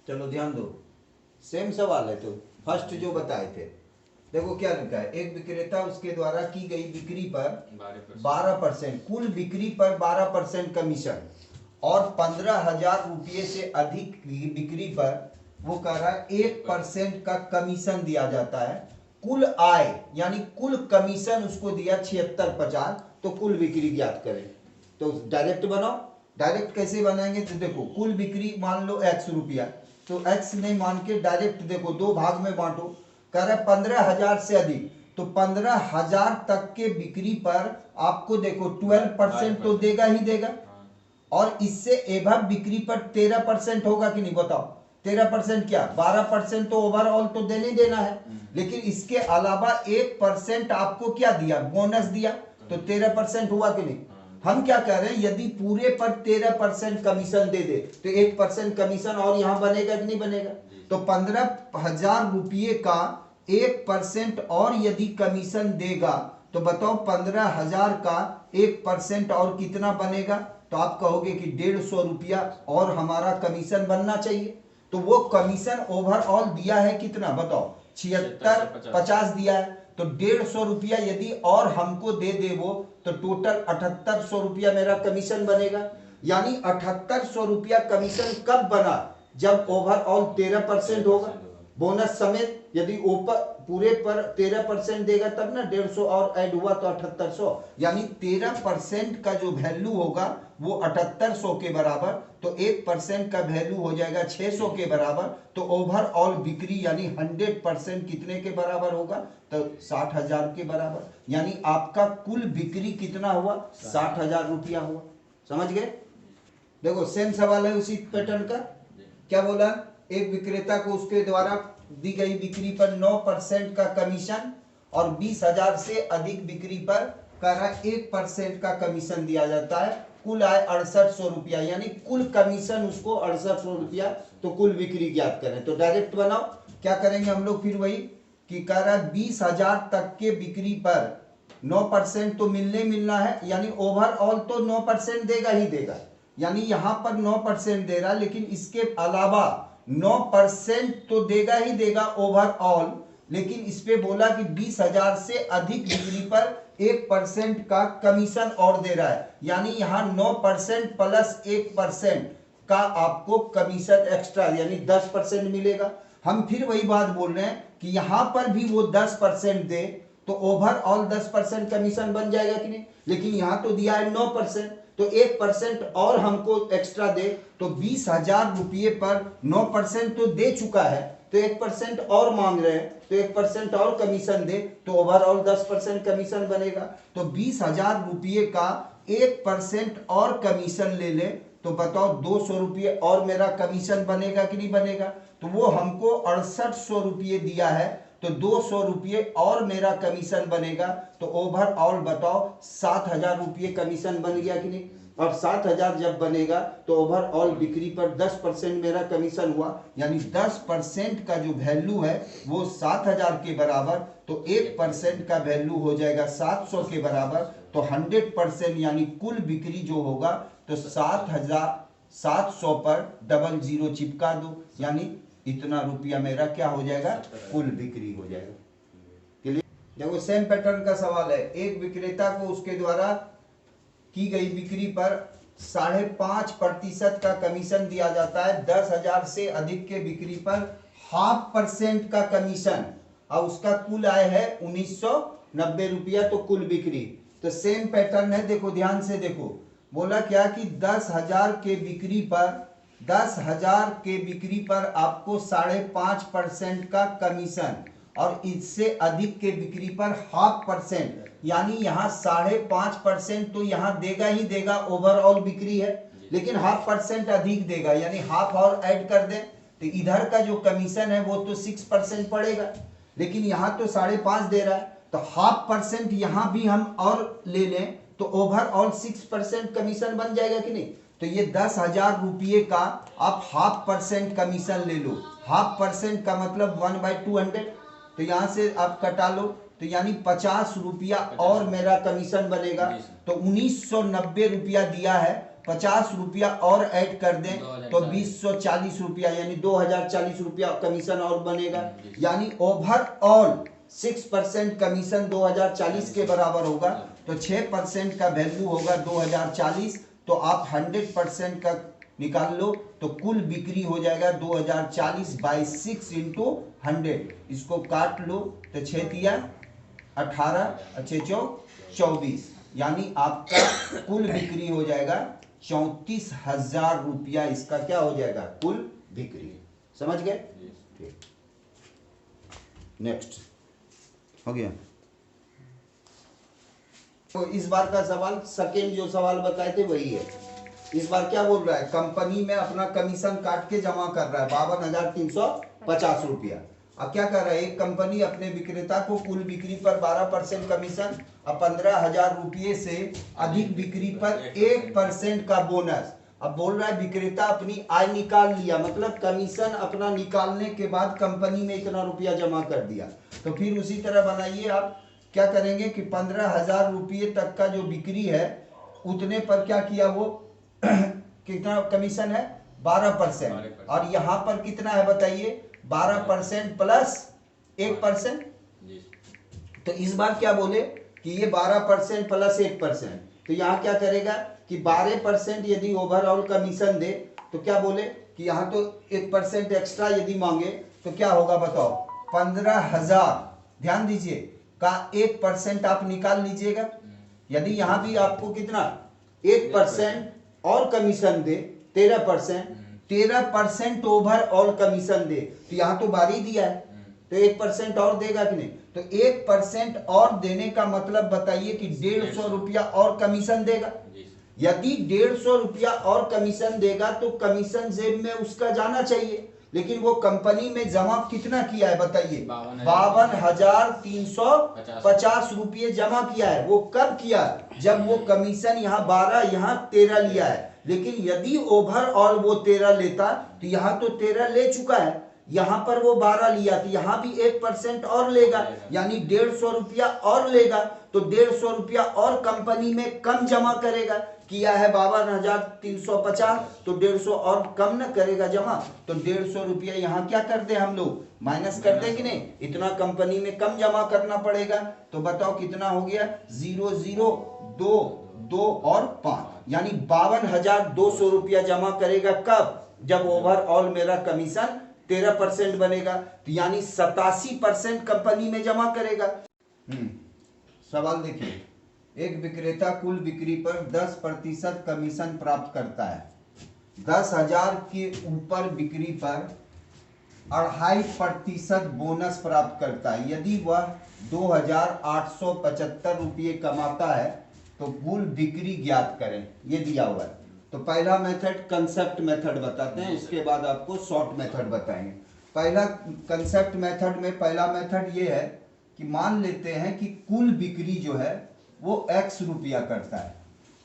चलो ध्यान दो, सेम सवाल है। तो फर्स्ट जो बताए थे, देखो क्या लिखा है, एक विक्रेता उसके द्वारा की गई बिक्री पर 12%, कुल बिक्री पर 12% कमीशन और 15,000 रुपये से अधिक की बिक्री पर वो कह रहा है 1% का कमीशन दिया जाता है। कुल आय यानी कुल कमीशन उसको दिया 7650, तो कुल बिक्री ज्ञात करें। तो डायरेक्ट बनाओ। डायरेक्ट कैसे बनाएंगे, तो देखो कुल बिक्री मान लो x रुपया, तो x नहीं मान के डायरेक्ट देखो दो भाग में बांटो। कह रहा है 15,000 से अधिक, तो 15,000 तक के बिक्री पर आपको देखो 12% तो देगा ही देगा, और इससे एवं बिक्री पर 13% होगा कि नहीं, बताओ। 13% क्या, 12% तो ओवरऑल तो देने देना है, लेकिन इसके अलावा 1% आपको क्या दिया, बोनस दिया, तो 13% हुआ कि नहीं। हम क्या कह रहे हैं, यदि पूरे पर 13% कमीशन दे दे तो 1% कमीशन और यहां बनेगा कि नहीं बनेगा। तो 15,000 रुपये का 1% और यदि कमीशन देगा तो बताओ 15,000 का 1% और कितना बनेगा। तो आप कहोगे कि 150 रुपया और हमारा कमीशन बनना चाहिए। तो वो कमीशन ओवरऑल दिया है कितना, बताओ, 7650 दिया है। तो 150 रुपया यदि और हमको दे दे वो, तो टोटल 7800 रुपया मेरा कमीशन बनेगा। यानी 7800 रुपया कमीशन कब बना, जब ओवरऑल 13% होगा बोनस समेत। यदि ऊपर पूरे पर 13% देगा तब ना 150 और ऐड हुआ तो 7800, यानी 13% का जो वैल्यू होगा वो 7800 के बराबर, तो 1% का वैल्यू हो जाएगा 600 के बराबर। तो ओवरऑल बिक्री यानी 100% कितने के बराबर होगा, तो 60,000 के बराबर। यानी आपका कुल बिक्री कितना हुआ, 60,000 रुपया हुआ। समझ गए। देखो सेम सवाल है उसी पैटर्न का। क्या बोला, एक विक्रेता को उसके द्वारा दी गई बिक्री पर 9% का कमीशन और 20,000 से अधिक बिक्री पर कह रहा 1% का कमीशन दिया जाता है। कुल आय 6800 रुपया, यानी कुल कमीशन उसको 6800 रुपया, तो कुल बिक्री ज्ञात करें। तो डायरेक्ट बनाओ। क्या करेंगे हम लोग, फिर वही कि कह रहा है 20,000 तक के बिक्री पर 9% तो मिलना है, यानी ओवरऑल तो 9% देगा ही देगा, यानी यहां पर 9% दे रहा, लेकिन इसके अलावा 9% तो देगा ही देगा ओवरऑल। लेकिन इस पे बोला कि 20,000 से अधिक बिक्री पर 1% का कमीशन और दे रहा है, यानी यहां 9% प्लस 1% का आपको कमीशन एक्स्ट्रा यानी 10% मिलेगा। हम फिर वही बात बोल रहे हैं कि यहां पर भी वो 10% दे तो ओवरऑल 10% कमीशन बन जाएगा कि नहीं, लेकिन यहां तो दिया है 9%, तो 1% और हमको एक्स्ट्रा दे, तो 20,000 रुपये पर 9% तो दे चुका है, तो 1% और मांग रहे हैं, तो 1% और कमीशन दे, तो ओवरऑल 10% कमीशन बनेगा। तो 20,000 रुपये का 1% और कमीशन ले ले, तो बताओ 200 रुपये और मेरा कमीशन बनेगा कि नहीं बनेगा। तो वो हमको 6800 रुपये दिया है, तो 200 रुपये और मेरा कमीशन बनेगा, तो ओवरऑल बताओ 7,000 रुपये कमीशन बन गया कि नहीं। और 7,000 जब बनेगा तो ओवरऑल बिक्री पर 10% मेरा कमीशन हुआ, यानी 10% का जो वैल्यू है वो 7,000 के बराबर, तो 1% का वैल्यू हो जाएगा 700 के बराबर। तो 100% यानी कुल बिक्री जो होगा तो 7,700 पर 00 चिपका दो, यानी इतना रुपया मेरा क्या हो जाएगा, कुल बिक्री हो जाएगा। क्लियर। देखो सेम पैटर्न का सवाल है, एक विक्रेता को उसके द्वारा की गई बिक्री पर 5.5% का कमीशन दिया जाता है। 10,000 से अधिक के बिक्री पर 0.5% का कमीशन, और उसका कुल आय है 1990 रुपया, तो कुल बिक्री। तो सेम पैटर्न है, देखो ध्यान से देखो। बोला क्या कि 10,000 के बिक्री पर 10,000 के बिक्री पर आपको 5.5% का कमीशन, और इससे अधिक के बिक्री पर 0.5%, यानी यहाँ 5.5% तो यहाँ देगा ही देगा, ओवरऑल बिक्री है, लेकिन 0.5% अधिक देगा, यानी हाफ और ऐड कर दें, तो इधर का जो कमीशन है वो तो 6% पड़ेगा, लेकिन यहाँ तो 5.5 दे रहा है, तो 0.5% यहाँ भी हम और ले लें तो ओवरऑल 6% कमीशन बन जाएगा कि नहीं। तो ये 10,000 रुपये का आप 0.5% कमीशन ले लो। 0.5% का मतलब 1/200, तो यहाँ से आप कटा लो, तो यानी 50 रुपया और मेरा कमीशन बनेगा। तो 1990 रुपया दिया है, 50 रुपया और ऐड कर दें तो 2040 रुपया, यानी 2040 रुपया कमीशन और बनेगा। यानी ओवरऑल 6% कमीशन 2040 के बराबर होगा, तो 6% का वैल्यू होगा 2040। तो आप 100% का निकाल लो तो कुल बिक्री हो जाएगा 2040 बाई 6 इंटू 100। इसको काट लो तो 6 दिया 18, अच्छे 24, यानी आपका कुल बिक्री हो जाएगा 34,000 रुपया। इसका क्या हो जाएगा? कुल बिक्री। समझ गए? ठीक, नेक्स्ट हो गया। तो इस बार का सवाल सेकेंड जो सवाल बताए थे वही है। इस बार क्या बोल रहा है? कंपनी में अपना कमीशन काट के जमा कर रहा है 52,350 रुपया। अब क्या कर रहा है? एक कंपनी अपने विक्रेता को कुल बिक्री पर 12% कमीशन और 15,000 रुपये से अधिक बिक्री पर 1% का बोनस। अब बोल रहा है विक्रेता अपनी आय निकाल लिया, मतलब कमीशन अपना निकालने के बाद कंपनी में इतना रुपया जमा कर दिया। तो फिर उसी तरह बनाइए आप, क्या करेंगे कि 15,000 रुपये तक का जो बिक्री है उतने पर क्या किया वो कितना कमीशन है? 12%। और यहाँ पर कितना है बताइए? 12% प्लस 1%। तो इस बार क्या बोले कि ये 12% प्लस 1%। तो यहाँ क्या करेगा कि 12% यदि ओवरऑल कमीशन दे तो क्या बोले कि यहाँ तो 1% एक्स्ट्रा यदि मांगे तो क्या होगा बताओ? 15,000, ध्यान दीजिए, का 1% आप निकाल लीजिएगा। यदि यहाँ भी आपको कितना 1% और कमीशन दे 13% ओवरऑल कमीशन दे, तो यहाँ तो बारी दिया है तो 1% और देगा कि नहीं? तो 1% और देने का मतलब बताइए कि 150 रुपया और कमीशन देगा। यदि 150 रुपया और कमीशन देगा तो कमीशन जेब में उसका जाना चाहिए, लेकिन वो कंपनी में जमा कितना किया है बताइए? 52,350 रुपये जमा किया है। वो कब किया? जब वो कमीशन यहाँ 12 यहाँ 13 लिया है। लेकिन यदि ओवरऑल वो 13 लेता तो यहाँ तो 13 ले चुका है, यहाँ पर वो 12 लिया तो यहाँ भी 1% और लेगा, यानी 150 रुपया और लेगा। तो 150 रुपया और कंपनी में कम जमा करेगा। किया है 52,350, तो 150 और कम न करेगा जमा, तो 150 रुपया यहाँ क्या कर दे हम लोग? माइनस कर दे कि नहीं? इतना कंपनी में कम जमा करना पड़ेगा। तो बताओ कितना हो गया? 0 0 2 2 और 5, यानी 52,200 रुपया जमा करेगा। कब? जब ओवरऑल मेरा कमीशन 13% बनेगा, तो यानी 87% कंपनी में जमा करेगा। सवाल देखिए, एक विक्रेता कुल बिक्री पर 10% कमीशन प्राप्त करता है। 10,000 के ऊपर बिक्री पर 2.5% बोनस प्राप्त करता है। यदि वह 2,875 रुपये कमाता है तो कुल बिक्री ज्ञात करें, ये दिया हुआ है। तो पहला मेथड कंसेप्ट मेथड बताते हैं, उसके बाद आपको शॉर्ट मेथड बताएंगे। पहला कंसेप्ट मेथड में पहला मेथड ये है कि मान लेते हैं कि कुल बिक्री जो है वो x रुपया करता है।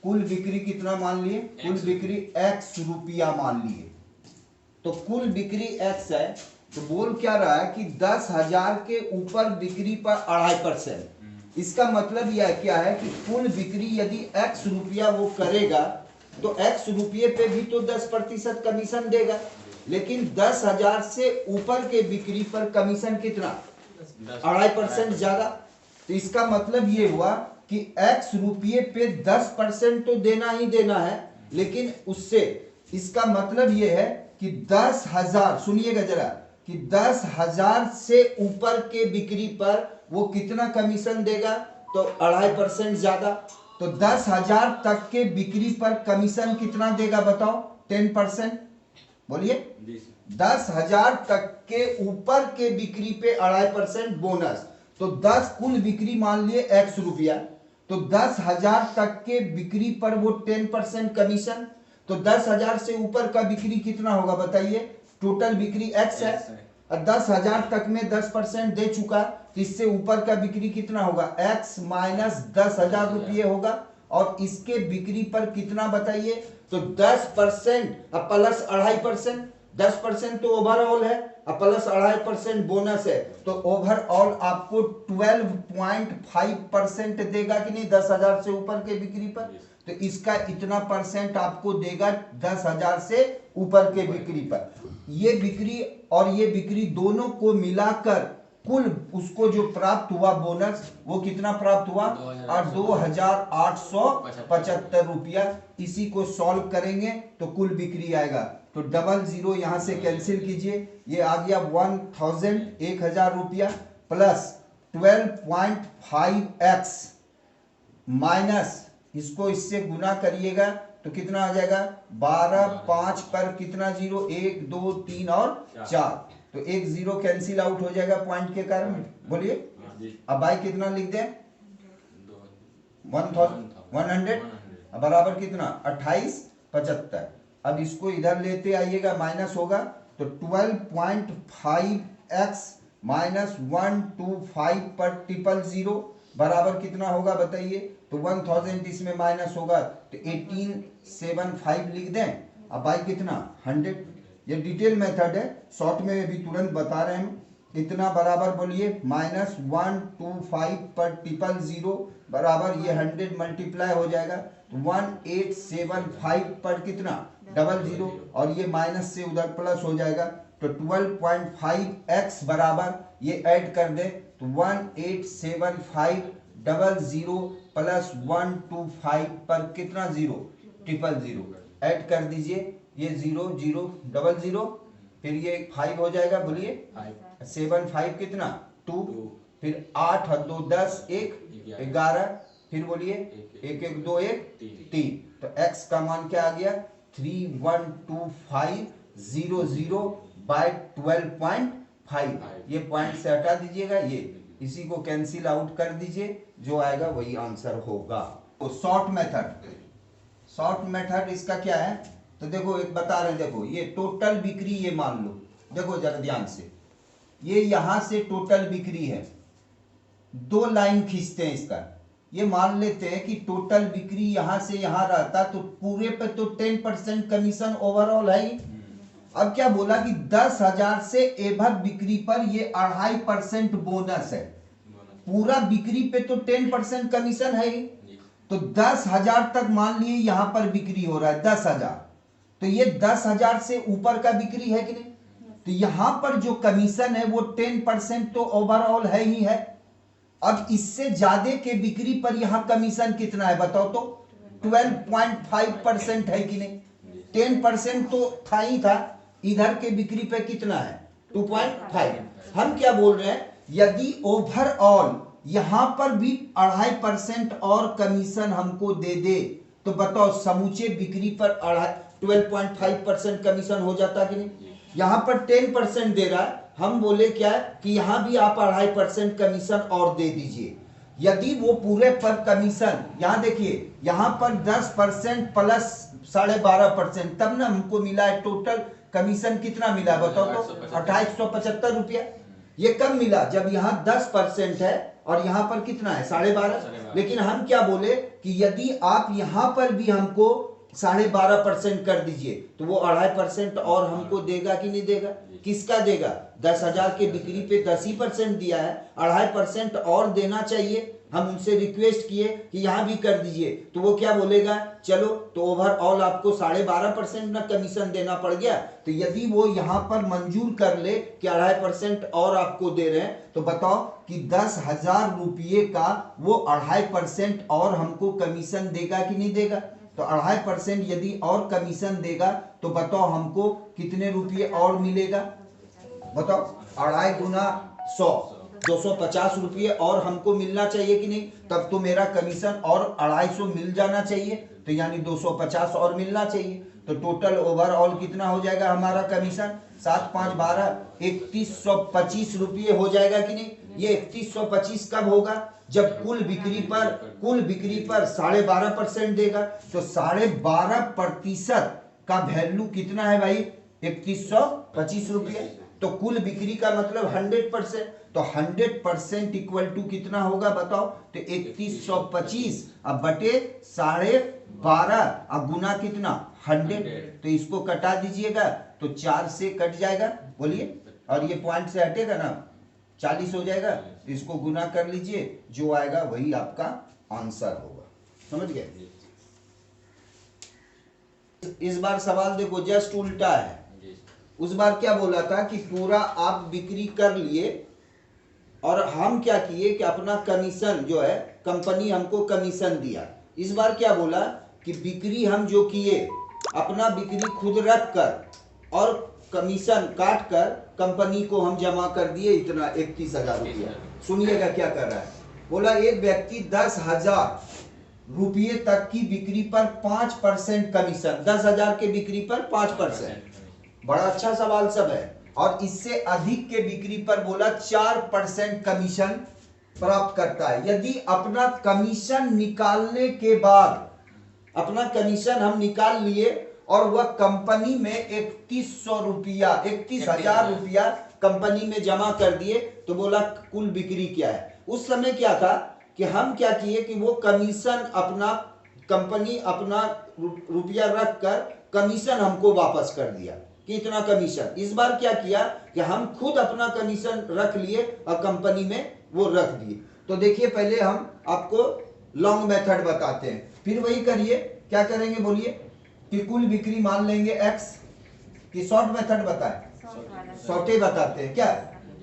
कुल बिक्री कितना मान लिए? कुल बिक्री x रुपया मान लिए। तो कुल बिक्री x है, तो बोल क्या रहा है कि 10,000 के ऊपर बिक्री पर 2.5%। इसका मतलब यह क्या है कि कुल बिक्री यदि x रुपया वो करेगा तो x रुपये पे भी तो 10% कमीशन देगा, लेकिन 10,000 से ऊपर के बिक्री पर कमीशन कितना? 2.5% ज्यादा। तो इसका मतलब ये हुआ कि x रुपये पे 10% तो देना ही देना है, लेकिन उससे इसका मतलब ये है कि 10,000, सुनिएगा जरा, कि 10,000 से ऊपर के बिक्री पर वो कितना कमीशन देगा? तो 2.5% ज्यादा। तो 10,000 तक के बिक्री पर कमीशन कितना देगा बताओ? 10%। बोलिए। 10,000 तक के ऊपर के बिक्री पे 2.5% बोनस। तो 10 कुल बिक्री मान लिए x रुपया, तो 10,000 तक के बिक्री पर वो 10% कमीशन। तो 10,000 से ऊपर का बिक्री कितना होगा बताइए? टोटल बिक्री x है, और 10,000 तक में 10% दे चुका, तो इससे ऊपर का बिक्री कितना होगा? x माइनस 10,000 रुपये होगा। और इसके बिक्री पर कितना बताइए? तो 10% और प्लस 2.5%। 10% तो ओवरऑल है और प्लस 2.5% बोनस है, तो ओवरऑल आपको 12.5% देगा कि नहीं 10,000 से ऊपर के बिक्री पर? तो इसका इतना % आपको देगा 10,000 से ऊपर के बिक्री पर। ये बिक्री और ये बिक्री दोनों को मिलाकर कुल उसको जो प्राप्त हुआ बोनस वो कितना प्राप्त हुआ? 2,875 रुपया। इसी को सॉल्व करेंगे तो कुल बिक्री आएगा, तो 00 यहां से कैंसिल कीजिए, ये आ गया 1,000 रुपया प्लस 12.5x माइनस इसको इससे गुना करिएगा तो कितना आ जाएगा? 12 5 पर कितना जीरो? 1 2 3 और 4, तो एक जीरो कैंसिल आउट हो जाएगा पॉइंट के कारण। बोलिए अब भाई कितना लिख दें? 100 बराबर कितना? 2875। अब इसको इधर लेते आइएगा, माइनस होगा तो 12.5x माइनस 125 पर 000 बराबर कितना होगा बताइए? तो 1000 इसमें माइनस होगा तो 1875 लिख दें। अब भाई कितना? 100। ये डिटेल मेथड है, शॉर्ट में भी तुरंत बता रहे हैं हम। इतना बराबर बोलिए माइनस 125 पर 000 बराबर ये 100 मल्टीप्लाई हो जाएगा 1875 पर कितना? 00 और ये माइनस से उधर प्लस हो जाएगा तो 12.5x बराबर ये ऐड कर दे तो 1875 प्लस 125 पर कितना? 0 ऐड कर दीजिए, ये 0 0 00 फिर ये 5 हो जाएगा। बोलिए 7 5 कितना? 2 फिर 8 और 2 10 1 11 फिर बोलिए 1 1 2 1 3 तो x का मान क्या आ गया? 312500 बाय 12.5। ये पॉइंट से हटा दीजिएगा, ये इसी को कैंसिल आउट कर दीजिए, जो आएगा वही आंसर होगा। तो शॉर्ट मेथड इसका क्या है? तो देखो एक बता रहे हैं, देखो ये टोटल बिक्री, ये मान लो, देखो जरा ध्यान से, ये यहां से टोटल बिक्री है, 2 लाइन खींचते हैं इसका, ये मान लेते हैं कि टोटल बिक्री यहां से यहां रहता तो पूरे पे तो 10% कमीशन ओवरऑल है ही। अब क्या बोला कि 10,000 से एभव बिक्री पर ये 2.5% बोनस है, पूरा बिक्री पे तो 10% कमीशन है ही। तो 10,000 तक मान लिए यहां पर बिक्री हो रहा है 10,000, तो ये 10,000 से ऊपर का बिक्री है कि नहीं? तो यहां पर जो कमीशन है वो 10% तो ओवरऑल है ही है। अब इससे ज्यादा के बिक्री पर यहां कमीशन कितना है बताओ तो? 12.5% है कि नहीं? 10% तो था ही था, इधर के बिक्री पे कितना है? 2.5। हम क्या बोल रहे हैं, यदि ओवरऑल यहां पर भी 2.5% और कमीशन हमको दे दे तो बताओ समूचे बिक्री पर 12.5% कमीशन हो जाता कि नहीं? यहां पर 10% दे रहा है, हम बोले क्या है कि यहां भी आप 2.5% कमीशन और दे दीजिए। यदि वो पूरे पर कमीशन, यहां देखिए यहां पर 10% प्लस 12.5%, तब ना हमको मिला है टोटल कमीशन कितना मिला बताओ तो? 2875 रुपया। ये कब मिला? जब यहाँ 10% है और यहाँ पर कितना है? 12.5। लेकिन हम क्या बोले कि यदि आप यहाँ पर भी हमको 12.5% कर दीजिए तो वो 2.5% और हमको देगा कि नहीं देगा? किसका देगा? 10,000 के बिक्री पे 10% दिया है, 2.5% और देना चाहिए। हम उनसे रिक्वेस्ट किए कि यहाँ भी कर दीजिए, तो वो क्या बोलेगा? चलो तो ओवरऑल आपको 12.5% ना कमीशन देना पड़ गया। तो यदि वो यहाँ पर मंजूर कर ले कि 2.5% और आपको दे रहे हैं, तो बताओ कि 10,000 रुपये का वो 2.5% और हमको कमीशन देगा कि नहीं देगा? तो 2.5% यदि और कमीशन देगा तो बताओ हमको कितने रुपये और मिलेगा? बताओ 2.5 गुना 100, 250 रुपये और हमको मिलना चाहिए कि नहीं? तब तो मेरा कमीशन और 250 मिल जाना चाहिए, तो यानी 250 और मिलना चाहिए। तो टोटल ओवरऑल कितना हो जाएगा हमारा कमीशन? 7 5 12 3125 रुपये हो जाएगा कि नहीं? ये 3125 कब होगा? जब कुल बिक्री पर 12.5% देगा। तो 12.5% का वैल्यू कितना है भाई? 3125 रुपये। तो कुल बिक्री का मतलब 100%, तो 100% इक्वल टू कितना होगा बताओ? तो 3125 अब बटे 12.5 अब गुना कितना? 100। तो इसको कटा दीजिएगा तो 4 से कट जाएगा, बोलिए, और ये पॉइंट से हटेगा ना, 40 हो जाएगा। तो इसको गुना कर लीजिए, जो आएगा वही आपका आंसर होगा। समझ गए? इस बार सवाल देखो जस्ट उल्टा है। उस बार क्या बोला था कि पूरा आप बिक्री कर लिए और हम क्या किए कि अपना कमीशन जो है, कंपनी हमको कमीशन दिया। इस बार क्या बोला कि बिक्री हम जो किए, अपना बिक्री खुद रख कर और कमीशन काट कर कंपनी को हम जमा कर दिए इतना 31,000 रुपया। सुनिएगा क्या कर रहा है। बोला एक व्यक्ति 10,000 रुपये तक की बिक्री पर 5% कमीशन, 10,000 के बिक्री पर 5%। बड़ा अच्छा सवाल सब है। और इससे अधिक के बिक्री पर बोला 4% कमीशन प्राप्त करता है। यदि अपना कमीशन निकालने के बाद, अपना कमीशन हम निकाल लिए और वह कंपनी में 31,000 रुपया कंपनी में जमा कर दिए, तो बोला कुल बिक्री क्या है। उस समय क्या था कि हम क्या किए कि वो कमीशन अपना, कंपनी अपना रुपया रख कर कमीशन हमको वापस कर दिया कि इतना कमीशन। इस बार क्या किया कि हम खुद अपना कमीशन रख लिए और कंपनी में वो रख दिए। तो देखिए पहले हम आपको लॉन्ग मेथड बताते हैं, फिर वही करिए। क्या करेंगे बोलिए कि कुल बिक्री मान लेंगे x, कि शॉर्ट मेथड बताएं, शॉर्टे बताते हैं क्या,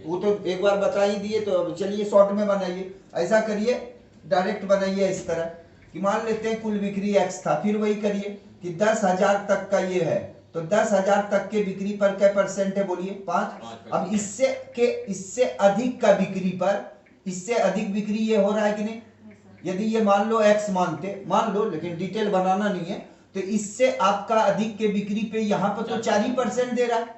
वो तो एक बार बता ही दिए, तो चलिए शॉर्ट में बनाइए। ऐसा करिए, डायरेक्ट बनाइए इस तरह कि मान लेते हैं कुल बिक्री x था, फिर वही करिए कि 10,000 तक का ये है, तो 10,000 तक के बिक्री पर क्या परसेंट है बोलिए 5। अब इससे अधिक का बिक्री पर, इससे अधिक बिक्री ये हो रहा है कि नहीं। यदि ये मान लो x मानते, मान लो, लेकिन डिटेल बनाना नहीं है, तो इससे आपका अधिक के बिक्री पे यहाँ पर तो 4% दे रहा है।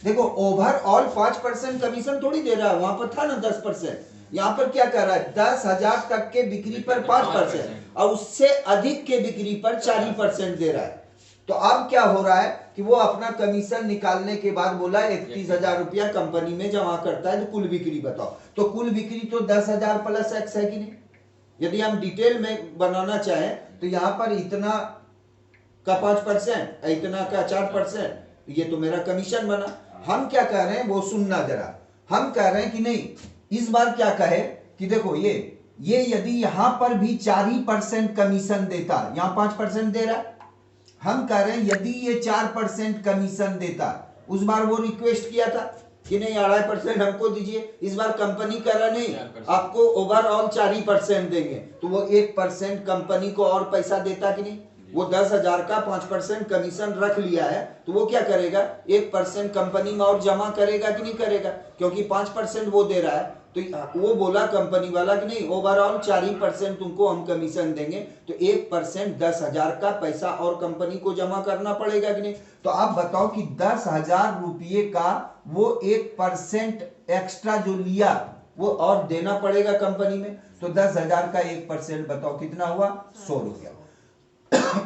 देखो ओवरऑल 5% कमीशन थोड़ी दे रहा है, वहां पर था ना 10%। यहाँ पर क्या कर रहा है, 10,000 तक के बिक्री पर 5% और उससे अधिक के बिक्री पर 4% दे रहा है। तो अब क्या हो रहा है कि वो अपना कमीशन निकालने के बाद बोला 31,000 रुपया कंपनी में जमा करता है। तो कुल बिक्री बताओ, तो कुल बिक्री तो 10,000 प्लस x है कि नहीं। यदि हम डिटेल में बनाना चाहें तो यहाँ पर इतना का 5%, इतना का 4%, ये तो मेरा कमीशन बना। हम क्या कह रहे हैं वो सुनना जरा। हम कह रहे हैं कि नहीं, इस बार क्या कहे कि देखो ये यदि यहां पर भी 4% कमीशन देता, यहां 5% दे रहा है, हम कह रहे हैं यदि ये 4% कमीशन देता, उस बार वो रिक्वेस्ट किया था कि नहीं 2.5% हमको दीजिए। इस बार कंपनी कह रहा नहीं आपको ओवरऑल 4% देंगे, तो वो 1% कंपनी को और पैसा देता कि नहीं। वो 10,000 का 5% कमीशन रख लिया है, तो वो क्या करेगा 1% कंपनी में और जमा करेगा कि नहीं करेगा, क्योंकि 5% वो दे रहा है। तो वो बोला कंपनी वाला कि नहीं ओवरऑल 4% तुमको हम कमीशन देंगे, तो 1% 10,000 का पैसा और कंपनी को जमा करना पड़ेगा कि नहीं। तो आप बताओ कि 10,000 रुपये का वो 1% एक्स्ट्रा जो लिया वो और देना पड़ेगा कंपनी में। तो 10,000 का 1% बताओ कितना हुआ, 100 रुपया।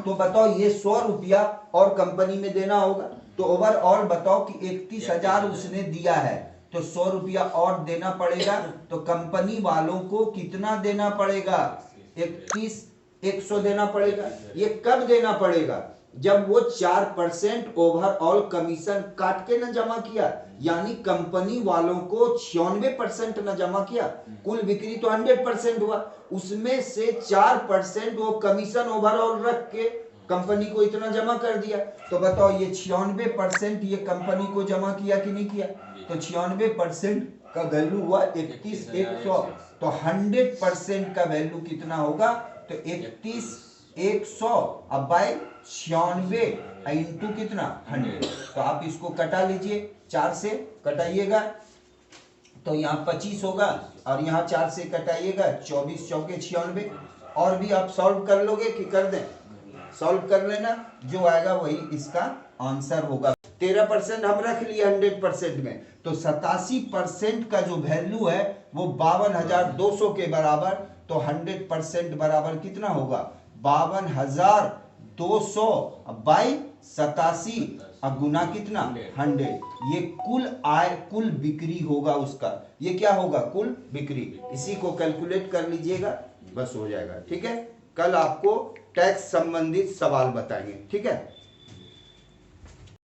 तो बताओ ये 100 रुपया और कंपनी में देना होगा, तो ओवरऑल बताओ कि 31,000 उसने दिया है, तो 100 रुपया और देना पड़ेगा। तो कंपनी वालों को कितना देना पड़ेगा, 31,100 देना पड़ेगा। ये कब देना पड़ेगा, जब वो 4% ओवरऑल कमीशन काट के न जमा किया, यानी कंपनी वालों को 96% न जमा किया। कुल बिक्री तो 100% हुआ, उसमें से 4% वो कमीशन ओवरऑल रख के कंपनी को इतना जमा कर दिया। तो बताओ ये 96% ये कंपनी को जमा किया कि नहीं किया। तो 96% का वैल्यू हुआ 31,100। तो 100% का वैल्यू कितना होगा, तो 31,100 अब बाय 96 इंटू कितना 100। तो आप इसको कटा लीजिए, 4 से कटाइएगा तो यहाँ 25 होगा, और यहाँ 4 से कटाइएगा 24 चौके 96। और भी आप सॉल्व कर लोगे कि कर दें, सॉल्व कर लेना, जो आएगा वही इसका आंसर होगा। 13% हम रख लिए 100% में, तो 87% का जो वैल्यू है वो 52,200 के बराबर। तो 100% बराबर कितना होगा, 52,200 बाई 87 अब गुना कितना 100। ये कुल आय, कुल बिक्री होगा उसका। ये क्या होगा, कुल बिक्री। इसी को कैलकुलेट कर लीजिएगा, बस हो जाएगा। ठीक है, कल आपको टैक्स संबंधित सवाल बताएंगे। ठीक है।